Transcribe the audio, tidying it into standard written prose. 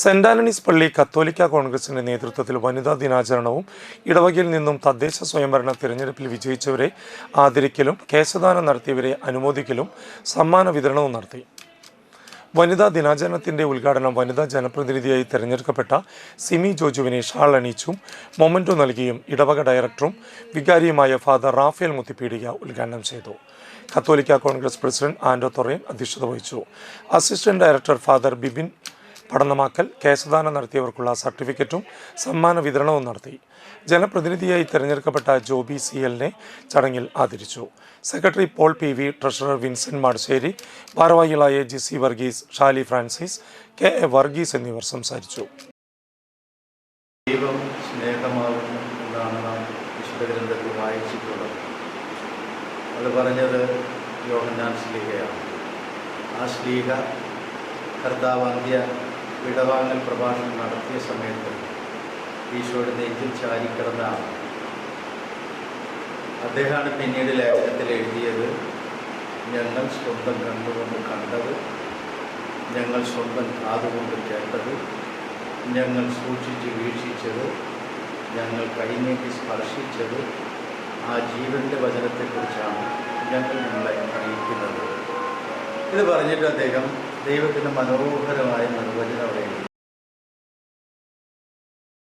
Saint Antony's പള്ളി കത്തോലിക്ക കോൺഗ്രസിന്റെ നേതൃത്വത്തിൽ വനിതാ ദിനാചരണവും ഇടവകയിൽ നിന്നും തദ്ദേശ സ്വയംഭരണ തിരഞ്ഞെടുപ്പിൽ വിജയിച്ചവരെ ആദരിക്കലും കേശദാനം നടത്തിയവരെ അനുമോദിക്കലും സമ്മാന വിതരണവും നടത്തി. വനിതാ ദിനാചരണത്തിന്റെ ഉദ്ഘാടനം വനിതാ ജനപ്രതിനിധിയായി തെരഞ്ഞെടുക്കപ്പെട്ട സിമി ജോജുവിനെ ഷാൾ അണിയിച്ചും മൊമന്റോ നൽകിയും ഇടവക ഡയറക്ടറും വികാരിയുമായ ഫാദർ റാഫേൽ മുത്തിപ്പീടിക ഉദ്ഘാടനം ചെയ്തു. കത്തോലിക്ക കോൺഗ്രസ് പ്രസിഡന്റ് ആൻഡോ തൊറേൻ അധ്യക്ഷത വഹിച്ചു. അസിസ്റ്റന്റ് ഡയറക്ടർ ഫാദർ ബിബിൻ പഠനമാക്കൽ കേശദാനം നടത്തിയവർക്കുള്ള സർട്ടിഫിക്കറ്റും സമ്മാന വിതരണവും നടത്തി. ജനപ്രതിനിധിയായി തെരഞ്ഞെടുക്കപ്പെട്ട ജോബി CLനെ ചടങ്ങിൽ ആദരിച്ചു. Secretary Paul PV, treasurer Vincent Madassery, ഭാരവാഹികളായ GC വർഗീസ്, ഷാലി ഫ്രാൻസിസ്, KA വർഗീസ് എന്നിവർ സംസാരിച്ചു. ദൈവം സ്നേഹമാകുന്നു എന്നാണ് നാം വിശുദ്ധ ഗ്രന്ഥത്തിൽ വായിച്ചിട്ടുള്ളത്. അത് പറഞ്ഞത് യോഹന്നാൻ ശ്ലീഹയാണ്. ആ ശ്ലീഹ കർത്താവ് അന്ത്യ വിടവാങ്ങൽ പ്രഭാഷണം നടത്തിയ സമയത്ത് ഈശോയുടെ നെഞ്ചിൽ ചാരിക്കിടന്നാണ്. അദ്ദേഹമാണ് പിന്നീട് ലേഖനത്തിൽ എഴുതിയത്, ഞങ്ങൾ സ്വന്തം കണ്ണുകൊണ്ട് കണ്ടത്, ഞങ്ങൾ സ്വന്തം കാതുകൊണ്ട് കേട്ടത്, ഞങ്ങൾ സൂക്ഷിച്ച് വീക്ഷിച്ചത്, ഞങ്ങൾ കൈനീട്ടി സ്പർശിച്ചത് ആ ജീവൻ്റെ വചനത്തെക്കുറിച്ചാണ് ഞങ്ങൾ നിങ്ങളെ അറിയിക്കുന്നത്. ഇത് പറഞ്ഞിട്ട് അദ്ദേഹം ദൈവത്തിൻ്റെ മനോഹരമായ നിർവചനം അവിടെ എഴുതി.